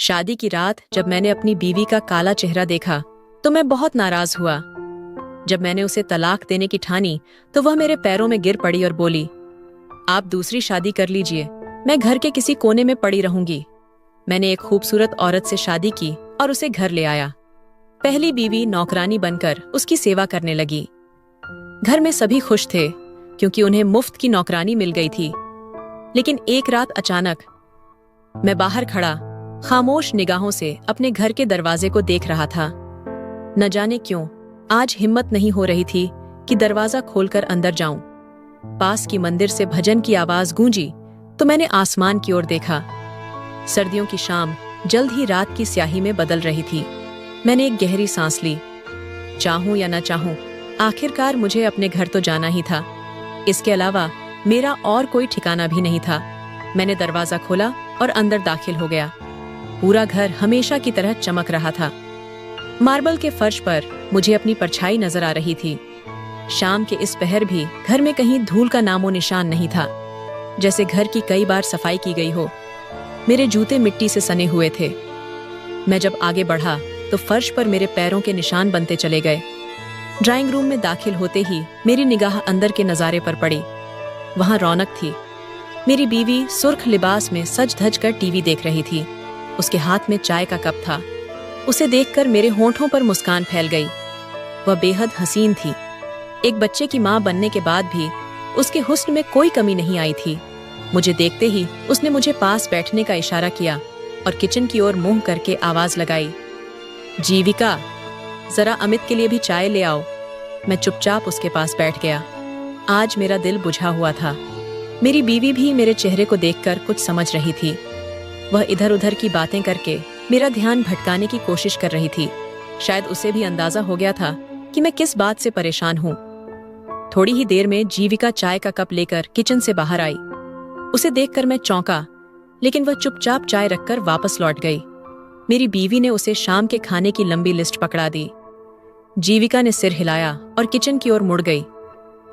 शादी की रात जब मैंने अपनी बीवी का काला चेहरा देखा तो मैं बहुत नाराज हुआ। जब मैंने उसे तलाक देने की ठानी तो वह मेरे पैरों में गिर पड़ी और बोली, आप दूसरी शादी कर लीजिए, मैं घर के किसी कोने में पड़ी रहूंगी। मैंने एक खूबसूरत औरत से शादी की और उसे घर ले आया। पहली बीवी नौकरानी बनकर उसकी सेवा करने लगी। घर में सभी खुश थे क्योंकि उन्हें मुफ्त की नौकरानी मिल गई थी। लेकिन एक रात अचानक मैं बाहर खड़ा खामोश निगाहों से अपने घर के दरवाजे को देख रहा था। न जाने क्यों आज हिम्मत नहीं हो रही थी कि दरवाजा खोलकर अंदर जाऊं। पास की मंदिर से भजन की आवाज गूंजी तो मैंने आसमान की ओर देखा। सर्दियों की शाम जल्द ही रात की स्याही में बदल रही थी। मैंने एक गहरी सांस ली। चाहूं या न चाहूं, आखिरकार मुझे अपने घर तो जाना ही था। इसके अलावा मेरा और कोई ठिकाना भी नहीं था। मैंने दरवाजा खोला और अंदर दाखिल हो गया। पूरा घर हमेशा की तरह चमक रहा था। मार्बल के फर्श पर मुझे अपनी परछाई नजर आ रही थी। शाम के इस पहर भी घर में कहीं धूल का नामो निशान नहीं था, जैसे घर की कई बार सफाई की गई हो। मेरे जूते मिट्टी से सने हुए थे। मैं जब आगे बढ़ा तो फर्श पर मेरे पैरों के निशान बनते चले गए। ड्राइंग रूम में दाखिल होते ही मेरी निगाह अंदर के नजारे पर पड़ी। वहां रौनक थी। मेरी बीवी सुर्ख लिबास में सज धज कर टीवी देख रही थी। उसके हाथ में चाय का कप था। उसे देखकर मेरे होंठों पर मुस्कान फैल गई। वह बेहद हसीन थी। एक बच्चे की मां बनने के बाद भी उसके हुस्न में कोई कमी नहीं आई थी। मुझे देखते ही उसने मुझे पास बैठने का इशारा किया और किचन की ओर मुंह करके आवाज लगाई, जीविका, जरा अमित के लिए भी चाय ले आओ। मैं चुपचाप उसके पास बैठ गया। आज मेरा दिल बुझा हुआ था। मेरी बीवी भी मेरे चेहरे को देखकर कुछ समझ रही थी। वह इधर उधर की बातें करके मेरा ध्यान भटकाने की कोशिश कर रही थी। शायद उसे भी अंदाजा हो गया था कि मैं किस बात से परेशान हूँ। थोड़ी ही देर में जीविका चाय का कप लेकर किचन से बाहर आई। उसे देखकर मैं चौंका, लेकिन वह चुपचाप चाय रखकर वापस लौट गई। मेरी बीवी ने उसे शाम के खाने की लंबी लिस्ट पकड़ा दी। जीविका ने सिर हिलाया और किचन की ओर मुड़ गई।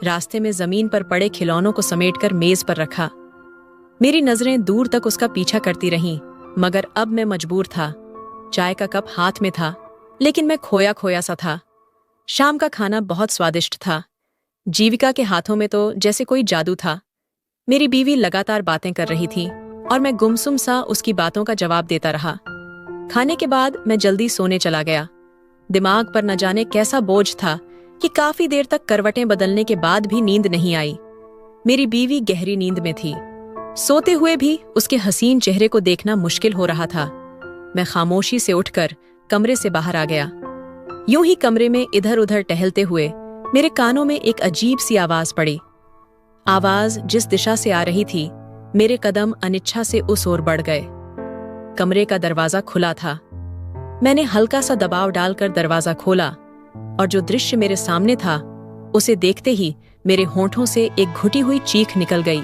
रास्ते में जमीन पर पड़े खिलौनों को समेटकर मेज पर रखा। मेरी नजरें दूर तक उसका पीछा करती रहीं, मगर अब मैं मजबूर था। चाय का कप हाथ में था, लेकिन मैं खोया खोया सा था। शाम का खाना बहुत स्वादिष्ट था। जीविका के हाथों में तो जैसे कोई जादू था। मेरी बीवी लगातार बातें कर रही थी और मैं गुमसुम सा उसकी बातों का जवाब देता रहा। खाने के बाद मैं जल्दी सोने चला गया। दिमाग पर न जाने कैसा बोझ था कि काफी देर तक करवटें बदलने के बाद भी नींद नहीं आई। मेरी बीवी गहरी नींद में थी। सोते हुए भी उसके हसीन चेहरे को देखना मुश्किल हो रहा था। मैं खामोशी से उठकर कमरे से बाहर आ गया। यूं ही कमरे में इधर उधर टहलते हुए मेरे कानों में एक अजीब सी आवाज पड़ी। आवाज जिस दिशा से आ रही थी, मेरे कदम अनिच्छा से उस ओर बढ़ गए। कमरे का दरवाजा खुला था। मैंने हल्का सा दबाव डालकर दरवाजा खोला और जो दृश्य मेरे सामने था, उसे देखते ही मेरे होंठों से एक घुटी हुई चीख निकल गई।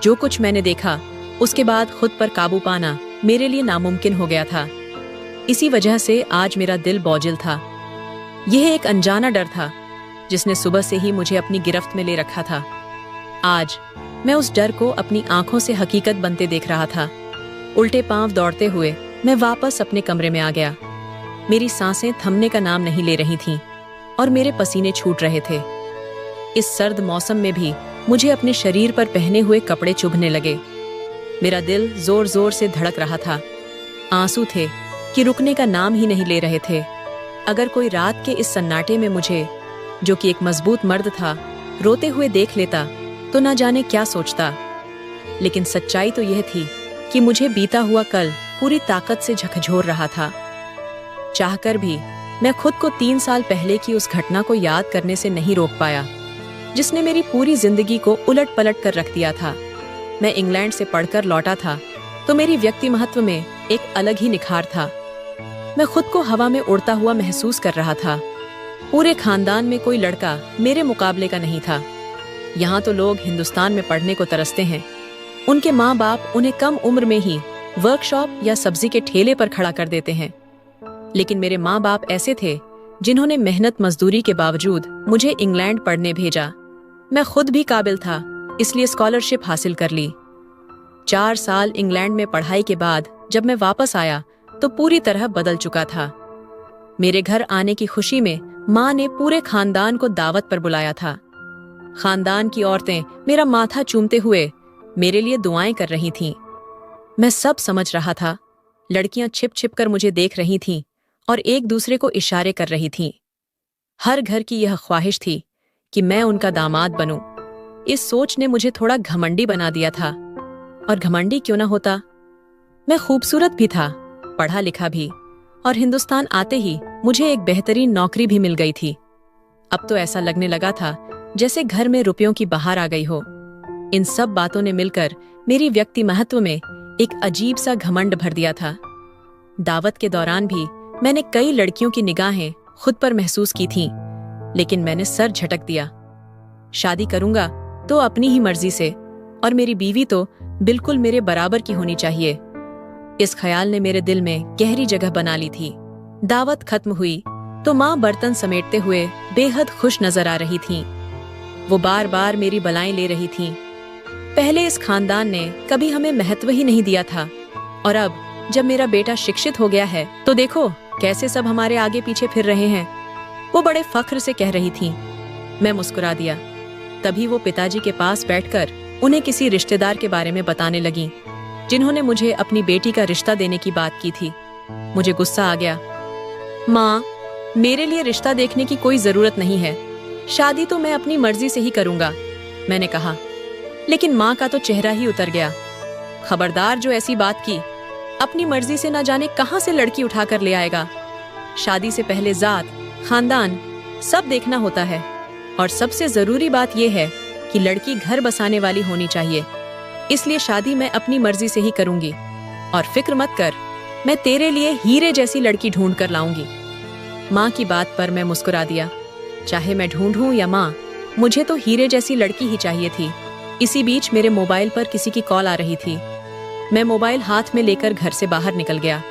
जो कुछ मैंने देखा, उसके बाद खुद पर काबू पाना मेरे लिए नामुमकिन हो गया था। इसी वजह से आज मेरा दिल बोझिल था। यह एक अनजाना डर था जिसने सुबह से ही मुझे अपनी गिरफ्त में ले रखा था। आज मैं उस डर को अपनी आंखों से हकीकत बनते देख रहा था। उल्टे पांव दौड़ते हुए मैं वापस अपने कमरे में आ गया। मेरी सांसें थमने का नाम नहीं ले रही थीं और मेरे पसीने छूट रहे थे। इस सर्द मौसम में भी मुझे अपने शरीर पर पहने हुए कपड़े चुभने लगे। मेरा दिल जोर जोर से धड़क रहा था। आंसू थे कि रुकने का नाम ही नहीं ले रहे थे। अगर कोई रात के इस सन्नाटे में मुझे, जो कि एक मजबूत मर्द था, रोते हुए देख लेता तो न जाने क्या सोचता। लेकिन सच्चाई तो यह थी कि मुझे बीता हुआ कल पूरी ताकत से झकझोर रहा था। चाहकर भी मैं खुद को 3 साल पहले की उस घटना को याद करने से नहीं रोक पाया, जिसने मेरी पूरी जिंदगी को उलट पलट कर रख दिया था। मैं इंग्लैंड से पढ़कर लौटा था तो मेरी व्यक्ति महत्व में एक अलग ही निखार था। मैं खुद को हवा में उड़ता हुआ महसूस कर रहा था। पूरे खानदान में कोई लड़का मेरे मुकाबले का नहीं था। यहाँ तो लोग हिंदुस्तान में पढ़ने को तरसते हैं। उनके माँ बाप उन्हें कम उम्र में ही वर्कशॉप या सब्जी के ठेले पर खड़ा कर देते हैं। लेकिन मेरे माँ बाप ऐसे थे जिन्होंने मेहनत मजदूरी के बावजूद मुझे इंग्लैंड पढ़ने भेजा। मैं खुद भी काबिल था, इसलिए स्कॉलरशिप हासिल कर ली। 4 साल इंग्लैंड में पढ़ाई के बाद जब मैं वापस आया तो पूरी तरह बदल चुका था। मेरे घर आने की खुशी में माँ ने पूरे खानदान को दावत पर बुलाया था। खानदान की औरतें मेरा माथा चूमते हुए मेरे लिए दुआएं कर रही थीं। मैं सब समझ रहा था। लड़कियां छिप छिप कर मुझे देख रही थीं और एक दूसरे को इशारे कर रही थीं। हर घर की यह ख्वाहिश थी कि मैं उनका दामाद बनूं। इस सोच ने मुझे थोड़ा घमंडी बना दिया था। और घमंडी क्यों ना होता, मैं खूबसूरत भी था, पढ़ा लिखा भी, और हिंदुस्तान आते ही मुझे एक बेहतरीन नौकरी भी मिल गई थी। अब तो ऐसा लगने लगा था जैसे घर में रुपयों की बहार आ गई हो। इन सब बातों ने मिलकर मेरी व्यक्ति महत्व में एक अजीब सा घमंड भर दिया था। दावत के दौरान भी मैंने कई लड़कियों की निगाहें खुद पर महसूस की थीं, लेकिन मैंने सर झटक दिया। शादी करूंगा तो अपनी ही मर्जी से, और मेरी बीवी तो बिल्कुल मेरे बराबर की होनी चाहिए। इस ख्याल ने मेरे दिल में गहरी जगह बना ली थी। दावत खत्म हुई तो माँ बर्तन समेटते हुए बेहद खुश नजर आ रही थीं। वो बार बार मेरी बलाएं ले रही थीं। पहले इस खानदान ने कभी हमें महत्व ही नहीं दिया था, और अब जब मेरा बेटा शिक्षित हो गया है तो देखो कैसे सब हमारे आगे पीछे फिर रहे हैं। वो बड़े फख्र से कह रही थीं। मैं मुस्कुरा दिया। तभी वो पिताजी के पास बैठकर उन्हें किसी रिश्तेदार के बारे में बताने लगीं, जिन्होंने मुझे अपनी बेटी का रिश्ता देने की बात की थी। मुझे गुस्सा आ गया। माँ, मेरे लिए रिश्ता देखने की कोई जरूरत नहीं है। शादी तो मैं अपनी मर्जी से ही करूंगा, मैंने कहा। लेकिन माँ का तो चेहरा ही उतर गया। खबरदार जो ऐसी बात की, अपनी मर्जी से न जाने कहां से लड़की उठाकर ले आएगा। शादी से पहले जात, खानदान सब देखना होता है, और सबसे जरूरी बात यह है कि लड़की घर बसाने वाली होनी चाहिए। इसलिए शादी मैं अपनी मर्जी से ही करूंगी, और फिक्र मत कर, मैं तेरे लिए हीरे जैसी लड़की ढूंढ कर लाऊंगी। माँ की बात पर मैं मुस्कुरा दिया। चाहे मैं ढूंढूं या माँ, मुझे तो हीरे जैसी लड़की ही चाहिए थी। इसी बीच मेरे मोबाइल पर किसी की कॉल आ रही थी। मैं मोबाइल हाथ में लेकर घर से बाहर निकल गया,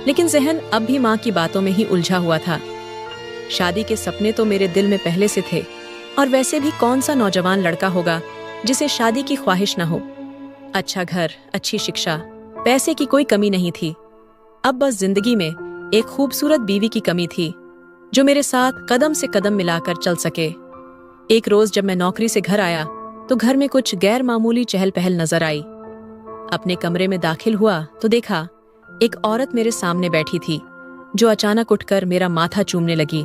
लेकिन जहन अब भी माँ की बातों में ही उलझा हुआ था। शादी के सपने तो मेरे दिल में पहले से थे, और वैसे भी कौन सा नौजवान लड़का होगा जिसे शादी की ख्वाहिश न हो। अच्छा घर, अच्छी शिक्षा, पैसे की कोई कमी नहीं थी। अब बस जिंदगी में एक खूबसूरत बीवी की कमी थी, जो मेरे साथ कदम से कदम मिलाकर चल सके। एक रोज जब मैं नौकरी से घर आया तो घर में कुछ गैर मामूली चहल पहल नजर आई। अपने कमरे में दाखिल हुआ तो देखा एक औरत मेरे सामने बैठी थी, जो अचानक उठकर मेरा माथा चूमने लगी।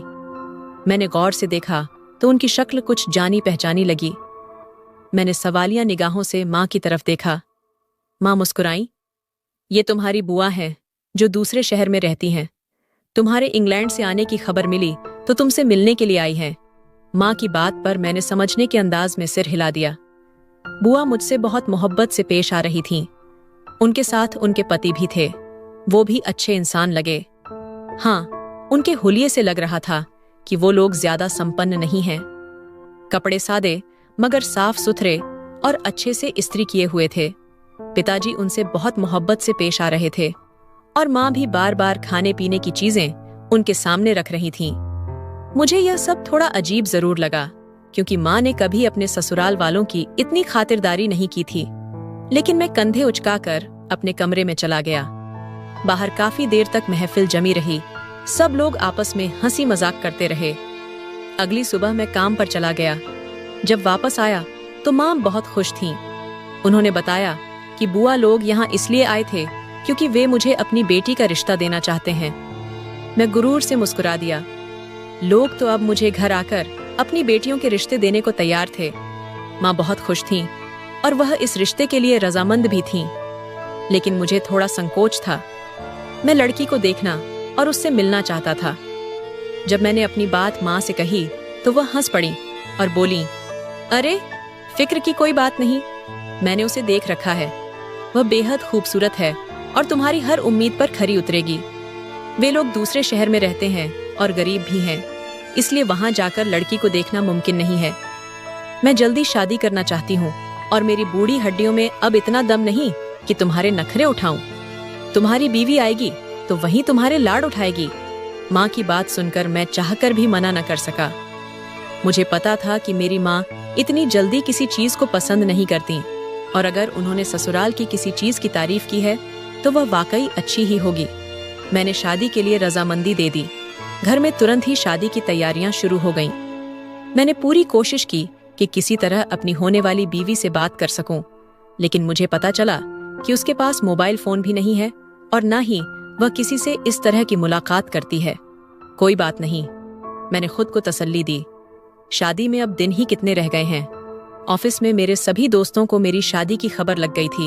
मैंने गौर से देखा तो उनकी शक्ल कुछ जानी पहचानी लगी। मैंने सवालिया निगाहों से माँ की तरफ देखा। माँ मुस्कुराई। ये तुम्हारी बुआ है, जो दूसरे शहर में रहती हैं। तुम्हारे इंग्लैंड से आने की खबर मिली तो तुमसे मिलने के लिए आई हैं। माँ की बात पर मैंने समझने के अंदाज में सिर हिला दिया। बुआ मुझसे बहुत मोहब्बत से पेश आ रही थीं। उनके साथ उनके पति भी थे। वो भी अच्छे इंसान लगे। हाँ, उनके हुलिये से लग रहा था कि वो लोग ज्यादा संपन्न नहीं हैं। कपड़े सादे मगर साफ सुथरे और अच्छे से इस्त्री किए हुए थे। पिताजी उनसे बहुत मोहब्बत से पेश आ रहे थे, और माँ भी बार बार खाने पीने की चीजें उनके सामने रख रही थीं। मुझे यह सब थोड़ा अजीब जरूर लगा, क्योंकि माँ ने कभी अपने ससुराल वालों की इतनी खातिरदारी नहीं की थी। लेकिन मैं कंधे उचकाकर अपने कमरे में चला गया। बाहर काफी देर तक महफिल जमी रही। सब लोग आपस में हंसी मजाक करते रहे। अगली सुबह मैं काम पर चला गया। जब वापस आया तो माँ बहुत खुश थीं। उन्होंने बताया कि बुआ लोग यहाँ इसलिए आए थे क्योंकि वे मुझे अपनी बेटी का रिश्ता देना चाहते हैं। मैं गुरूर से मुस्कुरा दिया। लोग तो अब मुझे घर आकर अपनी बेटियों के रिश्ते देने को तैयार थे। माँ बहुत खुश थीं, और वह इस रिश्ते के लिए रजामंद भी थीं। लेकिन मुझे थोड़ा संकोच था। मैं लड़की को देखना और उससे मिलना चाहता था। जब मैंने अपनी बात माँ से कही तो वह हंस पड़ी और बोली, अरे फिक्र की कोई बात नहीं, मैंने उसे देख रखा है। वह बेहद खूबसूरत है और तुम्हारी हर उम्मीद पर खरी उतरेगी। वे लोग दूसरे शहर में रहते हैं और गरीब भी हैं, इसलिए वहां जाकर लड़की को देखना मुमकिन नहीं है। मैं जल्दी शादी करना चाहती हूँ, और मेरी बूढ़ी हड्डियों में अब इतना दम नहीं कि तुम्हारे नखरे उठाऊं। तुम्हारी बीवी आएगी तो वहीं तुम्हारे लाड उठाएगी। माँ की बात सुनकर मैं चाहकर भी मना न कर सका। मुझे पता था कि मेरी माँ इतनी जल्दी किसी चीज को पसंद नहीं करती, और अगर उन्होंने ससुराल की किसी चीज की तारीफ की है तो वह वाकई अच्छी ही होगी। मैंने शादी के लिए रजामंदी दे दी। घर में तुरंत ही शादी की तैयारियां शुरू हो गईं। मैंने पूरी कोशिश की कि किसी तरह अपनी होने वाली बीवी से बात कर सकूं, लेकिन मुझे पता चला कि उसके पास मोबाइल फोन भी नहीं है और ना ही वह किसी से इस तरह की मुलाकात करती है। कोई बात नहीं, मैंने खुद को तसल्ली दी। शादी में अब दिन ही कितने रह गए हैं। ऑफिस में मेरे सभी दोस्तों को मेरी शादी की खबर लग गई थी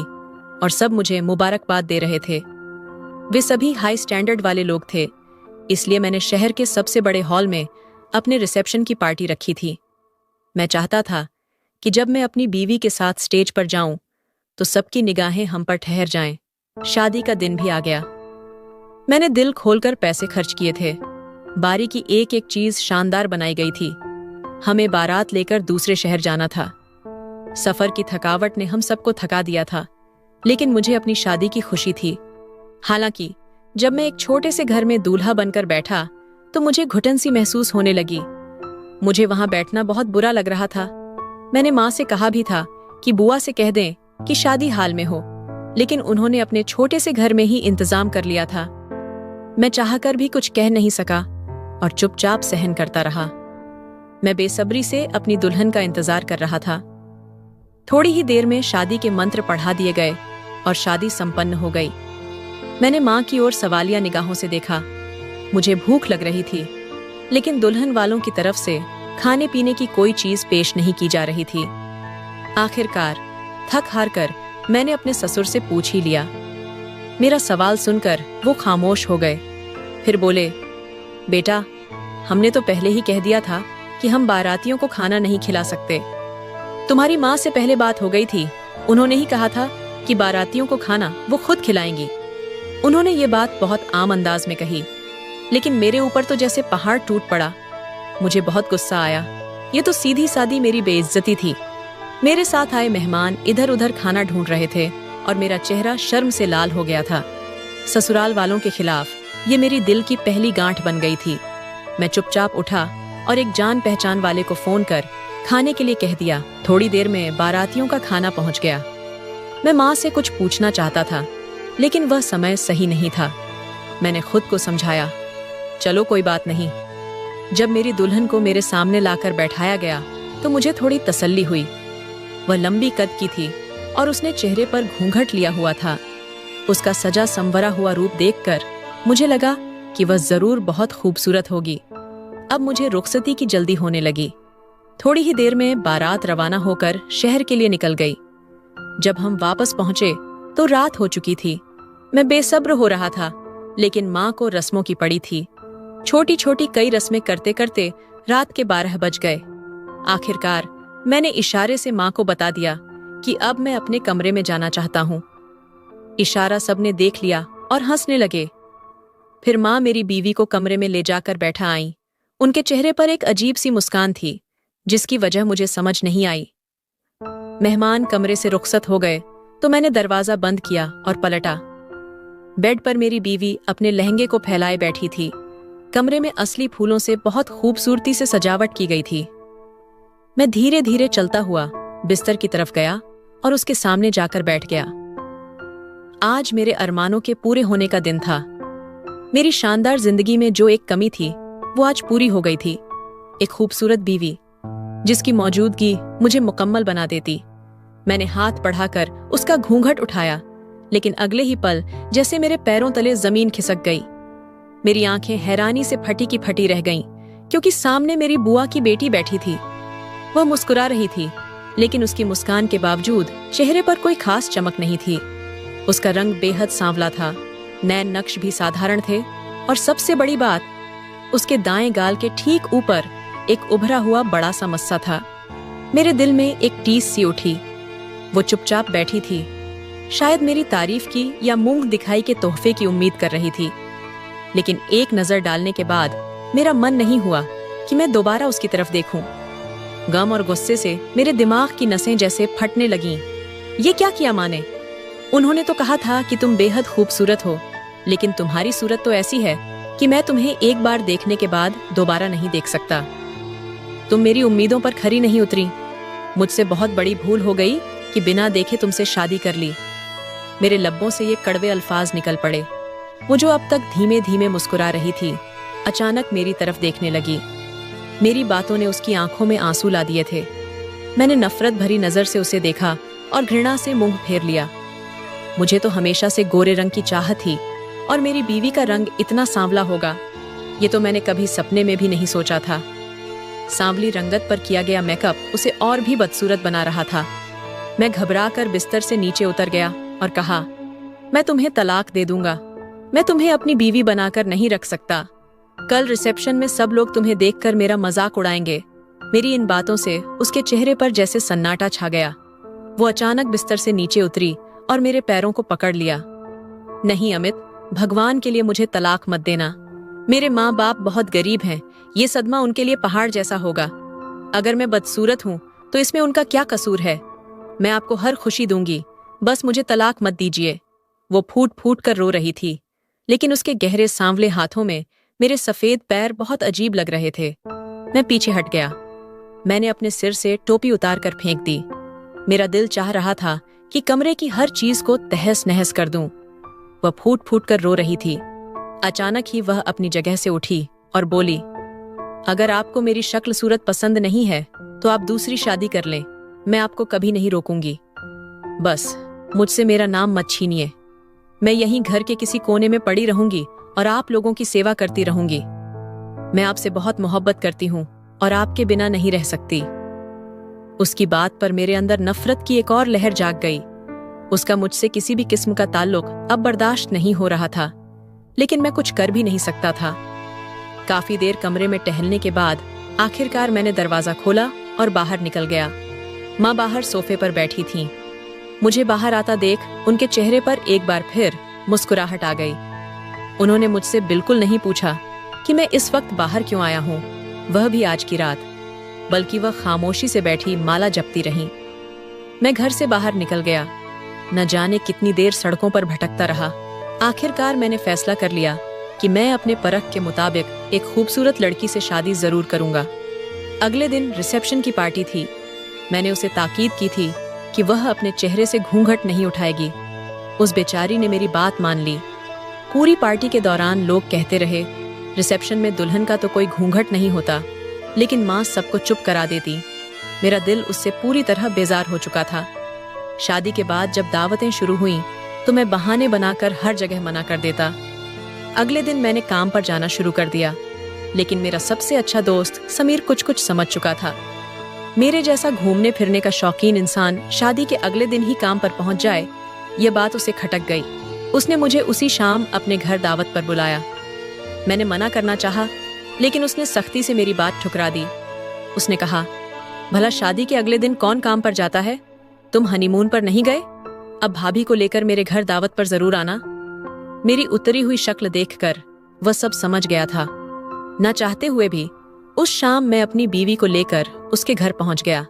और सब मुझे मुबारकबाद दे रहे थे। वे सभी हाई स्टैंडर्ड वाले लोग थे, इसलिए मैंने शहर के सबसे बड़े हॉल में अपने रिसेप्शन की पार्टी रखी थी। मैं चाहता था कि जब मैं अपनी बीवी के साथ स्टेज पर जाऊं तो सबकी निगाहें हम पर ठहर जाएं। शादी का दिन भी आ गया। मैंने दिल खोलकर पैसे खर्च किए थे। बारी की एक एक चीज शानदार बनाई गई थी। हमें बारात लेकर दूसरे शहर जाना था। सफर की थकावट ने हम सबको थका दिया था, लेकिन मुझे अपनी शादी की खुशी थी। हालांकि जब मैं एक छोटे से घर में दूल्हा बनकर बैठा तो मुझे घुटन सी महसूस होने लगी। मुझे वहां बैठना बहुत बुरा लग रहा था। मैंने माँ से कहा भी था कि बुआ से कह दें कि शादी हाल में हो, लेकिन उन्होंने अपने छोटे से घर में ही इंतजाम कर लिया था। मैं चाहकर भी कुछ कह नहीं सका और चुपचाप सहन करता रहा। मैं बेसब्री से अपनी दुल्हन का इंतजार कर रहा था। थोड़ी ही देर में शादी के मंत्र पढ़ा दिए गए और शादी संपन्न हो गई। मैंने माँ की ओर सवालिया निगाहों से देखा। मुझे भूख लग रही थी, लेकिन दुल्हन वालों की तरफ से खाने पीने की कोई चीज पेश नहीं की जा रही थी। आखिरकार थक हार कर मैंने अपने ससुर से पूछ ही लिया। मेरा सवाल सुनकर वो खामोश हो गए। फिर बोले, बेटा, हमने तो पहले ही कह दिया था कि हम बारातियों को खाना नहीं खिला सकते। तुम्हारी माँ से पहले बात हो गई थी। उन्होंने ही कहा था कि बारातियों को खाना वो खुद खिलाएंगी। उन्होंने ये बात बहुत आम अंदाज में कही, लेकिन मेरे ऊपर तो जैसे पहाड़ टूट पड़ा। मुझे बहुत गुस्सा आया। ये तो सीधी सादी मेरी बेइज्जती थी। मेरे साथ आए मेहमान इधर उधर खाना ढूंढ रहे थे और मेरा चेहरा शर्म से लाल हो गया था। ससुराल वालों के खिलाफ ये मेरी दिल की पहली गांठ बन गई थी। मैं चुपचाप उठा और एक जान पहचान वाले को फोन कर खाने के लिए कह दिया। थोड़ी देर में बारातियों का खाना पहुंच गया। मैं माँ से कुछ पूछना चाहता था, लेकिन वह समय सही नहीं था। मैंने खुद को समझाया, चलो कोई बात नहीं। जब मेरी दुल्हन को मेरे सामने लाकर बैठाया गया तो मुझे थोड़ी तसल्ली हुई। वह लंबी कद की थी और उसने चेहरे पर घूंघट लिया हुआ था। उसका सजा संवरा हुआ रूप देखकर मुझे लगा कि वह जरूर बहुत खूबसूरत होगी। अब मुझे रुखसती की जल्दी होने लगी। थोड़ी ही देर में बारात रवाना होकर शहर के लिए निकल गई। जब हम वापस पहुंचे तो रात हो चुकी थी। मैं बेसब्र हो रहा था, लेकिन माँ को रस्मों की पड़ी थी। छोटी छोटी कई रस्में करते करते रात के 12 बज गए। आखिरकार मैंने इशारे से माँ को बता दिया कि अब मैं अपने कमरे में जाना चाहता हूँ। इशारा सबने देख लिया और हंसने लगे। फिर माँ मेरी बीवी को कमरे में ले जाकर बैठा आई। उनके चेहरे पर एक अजीब सी मुस्कान थी, जिसकी वजह मुझे समझ नहीं आई। मेहमान कमरे से रुखसत हो गए तो मैंने दरवाजा बंद किया और पलटा। बेड पर मेरी बीवी अपने लहंगे को फैलाए बैठी थी। कमरे में असली फूलों से बहुत खूबसूरती से सजावट की गई थी। मैं धीरे धीरे चलता हुआ बिस्तर की तरफ गया और उसके सामने जाकर बैठ गया। आज मेरे अरमानों के पूरे होने का दिन था। मेरी शानदार जिंदगी में जो एक कमी थी वो आज पूरी हो गई थी। एक खूबसूरत बीवी जिसकी मौजूदगी मुझे मुकम्मल बना देती। मैंने हाथ बढ़ाकर उसका घूंघट उठाया, लेकिन अगले ही पल जैसे मेरे पैरों तले जमीन खिसक गई। मेरी आंखें हैरानी से फटी की फटी रह गईं, क्योंकि सामने मेरी बुआ की बेटी बैठी थी। वह मुस्कुरा रही थी, लेकिन उसकी मुस्कान के बावजूद चेहरे पर कोई खास चमक नहीं थी। उसका रंग बेहद सांवला था, नैन नक्श भी साधारण थे, और सबसे बड़ी बात, उसके दाएं गाल के ठीक ऊपर एक उभरा हुआ बड़ा सा मस्सा था। मेरे दिल में एक टीस सी उठी। वो चुपचाप बैठी थी, शायद मेरी तारीफ की या मूंग दिखाई के तोहफे की उम्मीद कर रही थी। लेकिन एक नजर डालने के बाद मेरा मन नहीं हुआ कि मैं दोबारा उसकी तरफ देखूं। गम और गुस्से से मेरे दिमाग की नसें जैसे फटने लगीं। ये क्या किया माँ ने? उन्होंने तो कहा था कि तुम बेहद खूबसूरत हो, लेकिन तुम्हारी सूरत तो ऐसी है कि मैं तुम्हें एक बार देखने के बाद दोबारा नहीं देख सकता। तुम मेरी उम्मीदों पर खरी नहीं उतरी। मुझसे बहुत बड़ी भूल हो गई कि बिना देखे तुमसे शादी कर ली। मेरे लब्बों से ये कड़वे अल्फाज निकल पड़े। वो जो अब तक धीमे धीमे मुस्कुरा रही थी, अचानक मेरी तरफ देखने लगी। मेरी बातों ने उसकी आंखों में आंसू ला दिए थे। मैंने नफरत भरी नजर से उसे देखा और घृणा से मुंह फेर लिया। मुझे तो हमेशा से गोरे रंग की चाहत थी और मेरी बीवी का रंग इतना सांवला होगा, ये तो मैंने कभी सपने में भी नहीं सोचा था। सांवली रंगत पर किया गया मेकअप उसे और भी बदसूरत बना रहा था। मैं घबरा कर बिस्तर से नीचे उतर गया और कहा, मैं तुम्हें तलाक दे दूंगा। मैं तुम्हें अपनी बीवी बनाकर नहीं रख सकता। कल रिसेप्शन में सब लोग तुम्हें देखकर मेरा मजाक उड़ाएंगे। मेरी इन बातों से उसके चेहरे पर जैसे सन्नाटा छा गया। वो अचानक बिस्तर से नीचे उतरी और मेरे पैरों को पकड़ लिया। नहीं अमित, भगवान के लिए मुझे तलाक मत देना। मेरे माँ बाप बहुत गरीब हैं, ये सदमा उनके लिए पहाड़ जैसा होगा। अगर मैं बदसूरत हूँ तो इसमें उनका क्या कसूर है? मैं आपको हर खुशी दूंगी, बस मुझे तलाक मत दीजिए। वो फूट फूट कर रो रही थी, लेकिन उसके गहरे सांवले हाथों में मेरे सफेद पैर बहुत अजीब लग रहे थे। मैं पीछे हट गया। मैंने अपने सिर से टोपी उतार कर फेंक दी। मेरा दिल चाह रहा था कि कमरे की हर चीज को तहस नहस कर दूं। वह फूट फूट कर रो रही थी। अचानक ही वह अपनी जगह से उठी और बोली, अगर आपको मेरी शक्ल सूरत पसंद नहीं है तो आप दूसरी शादी कर लें। मैं आपको कभी नहीं रोकूंगी। बस मुझसे मेरा नाम मत छीनिए। मैं यहीं घर के किसी कोने में पड़ी रहूंगी और आप लोगों की सेवा करती रहूंगी। मैं आपसे बहुत मोहब्बत करती हूँ और आपके बिना नहीं रह सकती। उसकी बात पर मेरे अंदर नफरत की एक और लहर जाग गई। उसका मुझसे किसी भी किस्म का ताल्लुक अब बर्दाश्त नहीं हो रहा था, लेकिन मैं कुछ कर भी नहीं सकता था। काफी देर कमरे में टहलने के बाद आखिरकार मैंने दरवाजा खोला और बाहर निकल गया। माँ बाहर सोफे पर बैठी थीं। मुझे बाहर आता देख उनके चेहरे पर एक बार फिर मुस्कुराहट आ गई। उन्होंने मुझसे बिल्कुल नहीं पूछा कि मैं इस वक्त बाहर क्यों आया हूँ, वह भी आज की रात, बल्कि वह खामोशी से बैठी माला जपती रहीं। मैं घर से बाहर निकल गया। न जाने कितनी देर सड़कों पर भटकता रहा। आखिरकार मैंने फैसला कर लिया कि मैं अपने परख के मुताबिक एक खूबसूरत लड़की से शादी जरूर करूंगा। अगले दिन रिसेप्शन की पार्टी थी। मैंने उसे ताकीद की थी कि वह अपने चेहरे से घूंघट नहीं उठाएगी। उस बेचारी ने मेरी बात मान ली। पूरी पार्टी के दौरान लोग कहते रहे, रिसेप्शन में दुल्हन का तो कोई घूंघट नहीं होता, लेकिन माँ सबको चुप करा देती। मेरा दिल उससे पूरी तरह बेजार हो चुका था। शादी के बाद जब दावतें शुरू हुईं, तो मैं बहाने बनाकर हर जगह मना कर देता। अगले दिन मैंने काम पर जाना शुरू कर दिया, लेकिन मेरा सबसे अच्छा दोस्त समीर कुछ कुछ समझ चुका था। मेरे जैसा घूमने फिरने का शौकीन इंसान शादी के अगले दिन ही काम पर पहुंच जाए, ये बात उसे खटक गई। उसने मुझे उसी शाम अपने घर दावत पर बुलाया। मैंने मना करना चाहा, लेकिन उसने सख्ती से मेरी बात ठुकरा दी। उसने कहा, भला शादी के अगले दिन कौन काम पर जाता है? तुम हनीमून पर नहीं गए? अब भाभी को लेकर मेरे घर दावत पर जरूर आना। मेरी उतरी हुई शक्ल देखकर वह सब समझ गया था। न चाहते हुए भी उस शाम मैं अपनी बीवी को लेकर उसके घर पहुंच गया।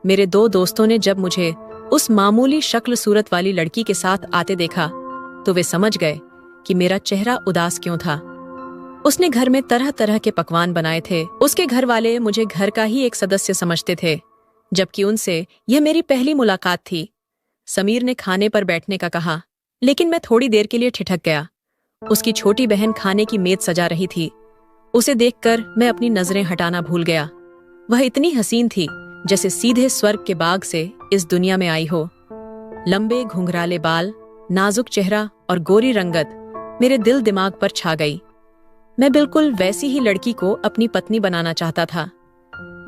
मेरे दो दोस्तों ने जब मुझे उस मामूली शक्ल सूरत वाली लड़की के साथ आते देखा, तो वे समझ गए कि मेरा चेहरा उदास क्यों था। उसने घर में तरह तरह के पकवान बनाए थे। उसके घर वाले मुझे घर का ही एक सदस्य समझते थे, जबकि उनसे यह मेरी पहली मुलाकात थी। समीर ने खाने पर बैठने का कहा, लेकिन मैं थोड़ी देर के लिए ठिठक गया। उसकी छोटी बहन खाने की मेज सजा रही थी। उसे देखकर मैं अपनी नजरें हटाना भूल गया। वह इतनी हसीन थी जैसे सीधे स्वर्ग के बाग से इस दुनिया में आई हो। लंबे घुंघराले बाल, नाजुक चेहरा और गोरी रंगत मेरे दिल दिमाग पर छा गई। मैं बिल्कुल वैसी ही लड़की को अपनी पत्नी बनाना चाहता था।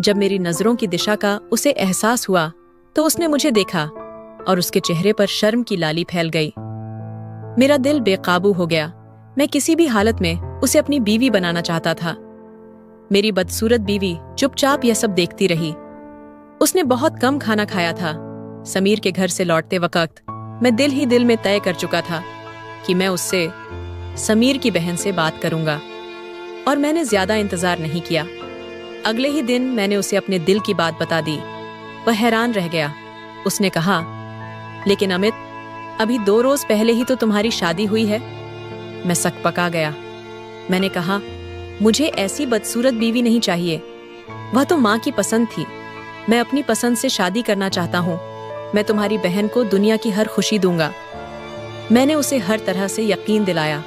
जब मेरी नजरों की दिशा का उसे एहसास हुआ, तो उसने मुझे देखा और उसके चेहरे पर शर्म की लाली फैल गई। मेरा दिल बेकाबू हो गया। मैं किसी भी हालत में उसे अपनी बीवी बनाना चाहता था। मेरी बदसूरत बीवी चुपचाप यह सब देखती रही। उसने बहुत कम खाना खाया था। समीर के घर से लौटते वक्त मैं दिल ही दिल में तय कर चुका था कि मैं उससे, समीर की बहन से बात करूंगा, और मैंने ज्यादा इंतजार नहीं किया। अगले ही दिन मैंने उसे अपने दिल की बात बता दी। वह हैरान रह गया। उसने कहा, लेकिन अमित, अभी 2 रोज पहले ही तो तुम्हारी शादी हुई है। मैं सकपका गया। मैंने कहा, मुझे ऐसी बदसूरत बीवी नहीं चाहिए। वह तो माँ की पसंद थी। मैं अपनी पसंद से शादी करना चाहता हूँ। मैं तुम्हारी बहन को दुनिया की हर खुशी दूंगा। मैंने उसे हर तरह से यकीन दिलाया।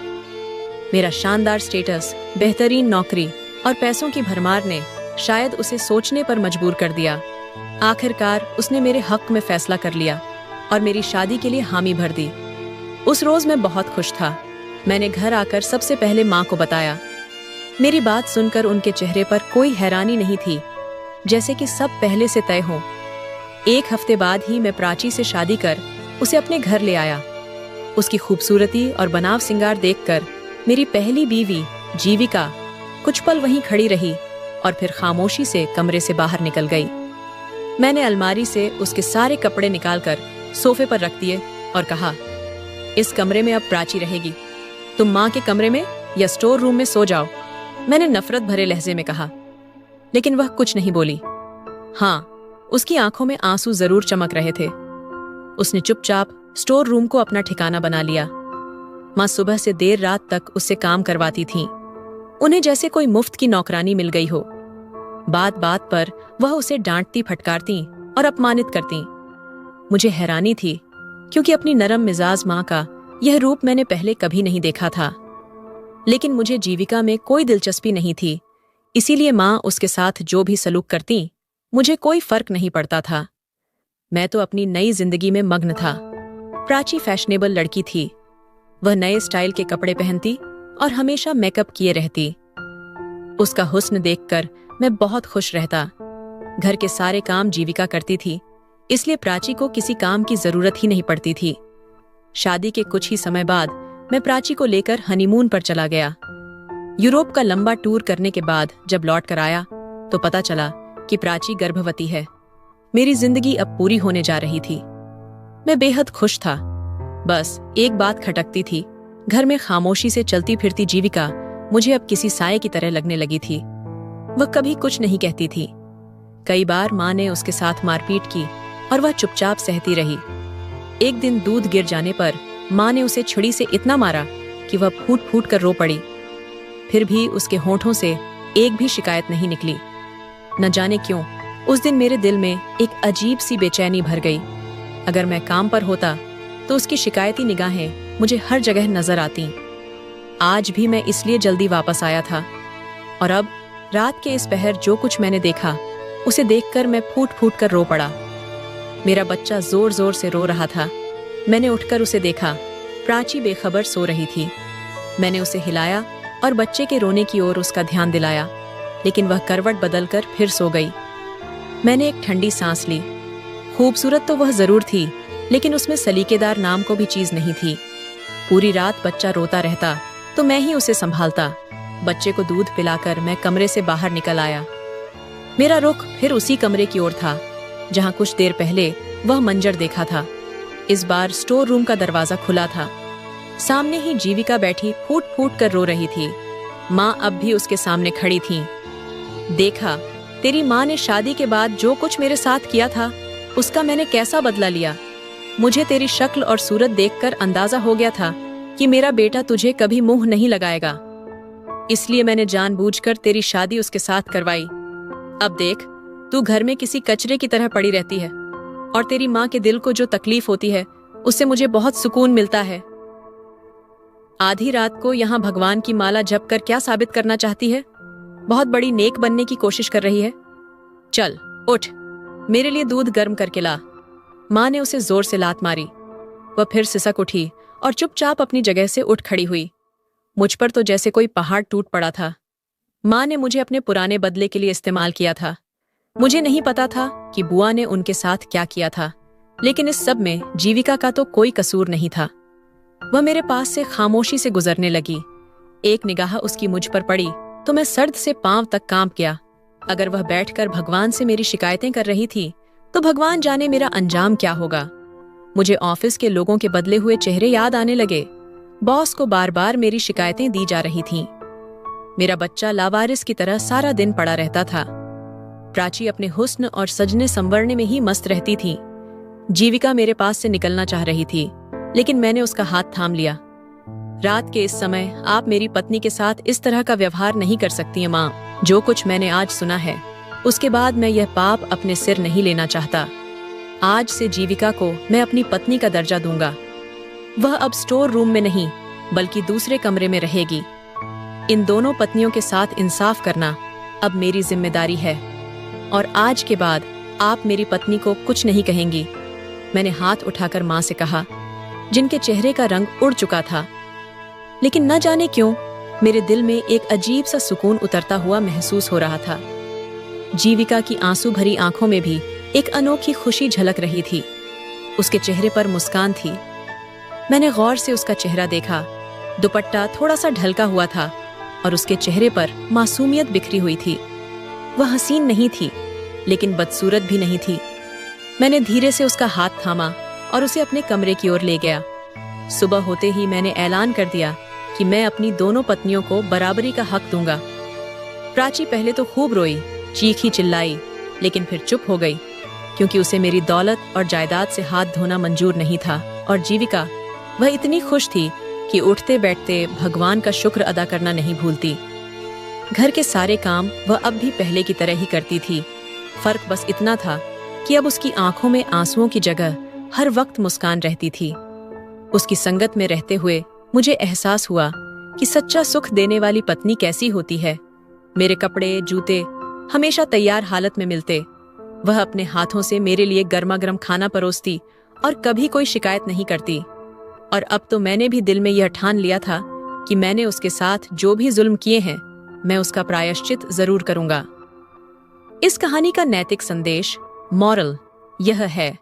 मेरा शानदार स्टेटस, बेहतरीन नौकरी और पैसों की भरमार ने शायद उसे सोचने पर मजबूर कर दिया। आखिरकार उसने मेरे हक में फैसला कर लिया और मेरी शादी के लिए हामी भर दी। उस रोज मैं बहुत खुश था। मैंने घर आकर सबसे पहले माँ को बताया। मेरी बात सुनकर उनके चेहरे पर कोई हैरानी नहीं थी, जैसे कि सब पहले से तय हो। 1 हफ्ते बाद ही मैं प्राची से शादी कर उसे अपने घर ले आया। उसकी खूबसूरती और बनाव सिंगार देखकर मेरी पहली बीवी जीविका कुछ पल वहीं खड़ी रही और फिर खामोशी से कमरे से बाहर निकल गई। मैंने अलमारी से उसके सारे कपड़े निकालकर सोफे पर रख दिए और कहा, इस कमरे में अब प्राची रहेगी। तुम माँ के कमरे में या स्टोर रूम में सो जाओ। मैंने नफरत भरे लहजे में कहा, लेकिन वह कुछ नहीं बोली। हाँ, उसकी आंखों में आंसू जरूर चमक रहे थे। उसने चुपचाप स्टोर रूम को अपना ठिकाना बना लिया। माँ सुबह से देर रात तक उससे काम करवाती थीं। उन्हें जैसे कोई मुफ्त की नौकरानी मिल गई हो। बात बात पर वह उसे डांटती, फटकारती और अपमानित करती। मुझे हैरानी थी, क्योंकि अपनी नरम मिजाज माँ का यह रूप मैंने पहले कभी नहीं देखा था। लेकिन मुझे जीविका में कोई दिलचस्पी नहीं थी, इसीलिए माँ उसके साथ जो भी सलूक करती, मुझे कोई फर्क नहीं पड़ता था। मैं तो अपनी नई जिंदगी में मग्न था। प्राची फैशनेबल लड़की थी। वह नए स्टाइल के कपड़े पहनती और हमेशा मेकअप किए रहती। उसका हुस्न देखकर मैं बहुत खुश रहता। घर के सारे काम जीविका करती थी, इसलिए प्राची को किसी काम की जरूरत ही नहीं पड़ती थी। शादी के कुछ ही समय बाद मैं प्राची को लेकर हनीमून पर चला गया। यूरोप का लंबा टूर करने के बाद जब लौट कर आया तो पता चला कि प्राची गर्भवती है। मेरी जिंदगी अब पूरी होने जा रही थी। मैं बेहद खुश था। बस एक बात खटकती थी। घर में खामोशी से चलती फिरती जीविका मुझे अब किसी साये की तरह लगने लगी थी। वह कभी कुछ नहीं कहती थी। कई बार माँ ने उसके साथ मारपीट की और वह चुपचाप सहती रही। एक दिन दूध गिर जाने पर माँ ने उसे छुरी से इतना मारा कि वह फूट फूट कर रो पड़ी। फिर भी उसके होठों से एक भी शिकायत नहीं निकली। न जाने क्यों उस दिन मेरे दिल में एक अजीब सी बेचैनी भर गई। अगर मैं काम पर होता तो उसकी शिकायती निगाहें मुझे हर जगह नजर आती। आज भी मैं इसलिए जल्दी वापस आया था। और अब रात के इस पहर जो कुछ मैंने देखा, उसे देखकर मैं फूट फूट कर रो पड़ा। मेरा बच्चा जोर जोर से रो रहा था। मैंने उठकर उसे देखा। प्राची बेखबर सो रही थी। मैंने उसे हिलाया और बच्चे के रोने की ओर उसका ध्यान दिलाया, लेकिन वह करवट बदलकर फिर सो गई। मैंने एक ठंडी सांस ली। खूबसूरत तो वह जरूर थी, लेकिन उसमें सलीकेदार नाम को भी चीज नहीं थी। पूरी रात बच्चा रोता रहता तो मैं ही उसे संभालता। बच्चे को दूध पिलाकर मैं कमरे से बाहर निकल आया। मेरा रुख फिर उसी कमरे की ओर था जहां कुछ देर पहले वह मंजर देखा था। इस बार स्टोर रूम का दरवाजा खुला था। सामने ही जीविका बैठी फूट फूट कर रो रही थी। माँ अब भी उसके सामने खड़ी थी। देखा, तेरी माँ ने शादी के बाद जो कुछ मेरे साथ किया था, उसका मैंने कैसा बदला लिया। मुझे तेरी शक्ल और सूरत देखकर अंदाजा हो गया था कि मेरा बेटा तुझे कभी मुंह नहीं लगाएगा, इसलिए मैंने जानबूझकर तेरी शादी उसके साथ करवाई। अब देख, तू घर में किसी कचरे की तरह पड़ी रहती है और तेरी माँ के दिल को जो तकलीफ होती है, उससे मुझे बहुत सुकून मिलता है। आधी रात को यहाँ भगवान की माला जप कर क्या साबित करना चाहती है? बहुत बड़ी नेक बनने की कोशिश कर रही है? चल उठ, मेरे लिए दूध गर्म करके ला। माँ ने उसे जोर से लात मारी। वह फिर सिसक उठी और चुपचाप अपनी जगह से उठ खड़ी हुई। मुझ पर तो जैसे कोई पहाड़ टूट पड़ा था। माँ ने मुझे अपने पुराने बदले के लिए इस्तेमाल किया था। मुझे नहीं पता था कि बुआ ने उनके साथ क्या किया था, लेकिन इस सब में जीविका का तो कोई कसूर नहीं था। वह मेरे पास से खामोशी से गुजरने लगी। एक निगाह उसकी मुझ पर पड़ी तो मैं सर्द से पांव तक कांप गया। अगर वह बैठकर भगवान से मेरी शिकायतें कर रही थी, तो भगवान जाने मेरा अंजाम क्या होगा। मुझे ऑफिस के लोगों के बदले हुए चेहरे याद आने लगे। बॉस को बार बार मेरी शिकायतें दी जा रही थीं। मेरा बच्चा लावारिस की तरह सारा दिन पड़ा रहता था। प्राची अपने हुस्न और सजने संवरने में ही मस्त रहती थी। जीविका मेरे पास से निकलना चाह रही थी, लेकिन मैंने उसका हाथ थाम लिया। रात के इस समय आप मेरी पत्नी के साथ इस तरह का व्यवहार नहीं कर सकती हैं माँ। जो कुछ मैंने आज सुना है, उसके बाद मैं यह पाप अपने सिर नहीं लेना चाहता। आज से जीविका को मैं अपनी पत्नी का दर्जा दूंगा। वह अब स्टोर रूम में नहीं बल्कि दूसरे कमरे में रहेगी। इन दोनों पत्नियों के साथ इंसाफ करना अब मेरी जिम्मेदारी है और आज के बाद आप मेरी पत्नी को कुछ नहीं कहेंगी। मैंने हाथ उठाकर मां से कहा, जिनके चेहरे का रंग उड़ चुका था, लेकिन न जाने क्यों मेरे दिल में एक अजीब सा सुकून उतरता हुआ महसूस हो रहा था। जीविका की आंसू भरी आंखों में भी एक अनोखी खुशी झलक रही थी। उसके चेहरे पर मुस्कान थी। मैंने गौर से उसका चेहरा देखा। दुपट्टा थोड़ा सा ढलका हुआ था और उसके चेहरे पर मासूमियत बिखरी हुई थी। वह हसीन नहीं थी लेकिन बदसूरत भी नहीं थी। मैंने धीरे से उसका हाथ थामा और उसे अपने कमरे की ओर ले गया। सुबह होते ही मैंने ऐलान कर दिया कि मैं अपनी दोनों पत्नियों को बराबरी का हक दूंगा। प्राची पहले तो खूब रोई, चीखी चिल्लाई, लेकिन फिर चुप हो गई क्योंकि उसे मेरी दौलत और जायदाद से हाथ धोना मंजूर नहीं था। और जीविका, वह इतनी खुश थी कि उठते बैठते भगवान का शुक्र अदा करना नहीं भूलती। घर के सारे काम वह अब भी पहले की तरह ही करती थी। फर्क बस इतना था कि अब उसकी आंखों में आंसुओं की जगह हर वक्त मुस्कान रहती थी। उसकी संगत में रहते हुए मुझे एहसास हुआ कि सच्चा सुख देने वाली पत्नी कैसी होती है। मेरे कपड़े, जूते हमेशा तैयार हालत में मिलते। वह अपने हाथों से मेरे लिए गर्मा गर्म खाना परोसती और कभी कोई शिकायत नहीं करती। और अब तो मैंने भी दिल में यह ठान लिया था कि मैंने उसके साथ जो भी जुल्म किए हैं, मैं उसका प्रायश्चित जरूर करूंगा। इस कहानी का नैतिक संदेश, मॉरल, यह है,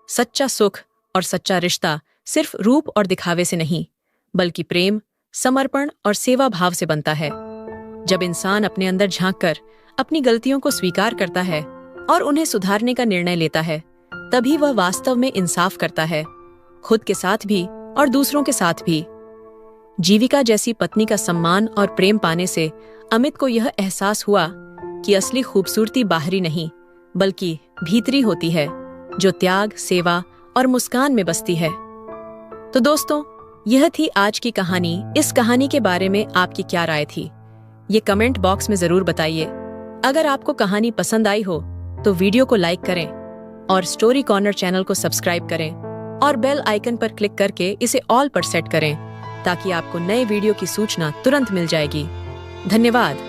सच्चा सुख और सच्चा रिश्ता सिर्फ रूप और दिखावे से नहीं बल्कि प्रेम, समर्पण और सेवा भाव से बनता है। जब इंसान अपने अंदर झांककर अपनी गलतियों को स्वीकार करता है और उन्हें सुधारने का निर्णय लेता है, तभी वह वास्तव में इंसाफ करता है, खुद के साथ भी और दूसरों के साथ भी। जीविका जैसी पत्नी का सम्मान और प्रेम पाने से अमित को यह एहसास हुआ कि असली खूबसूरती बाहरी नहीं बल्कि भीतरी होती है, जो त्याग, सेवा और मुस्कान में बसती है। तो दोस्तों, यह थी आज की कहानी। इस कहानी के बारे में आपकी क्या राय थी, ये कमेंट बॉक्स में जरूर बताइए। अगर आपको कहानी पसंद आई हो तो वीडियो को लाइक करें और स्टोरी कॉर्नर चैनल को सब्सक्राइब करें और बेल आइकन पर क्लिक करके इसे ऑल पर सेट करें ताकि आपको नए वीडियो की सूचना तुरंत मिल जाएगी। धन्यवाद।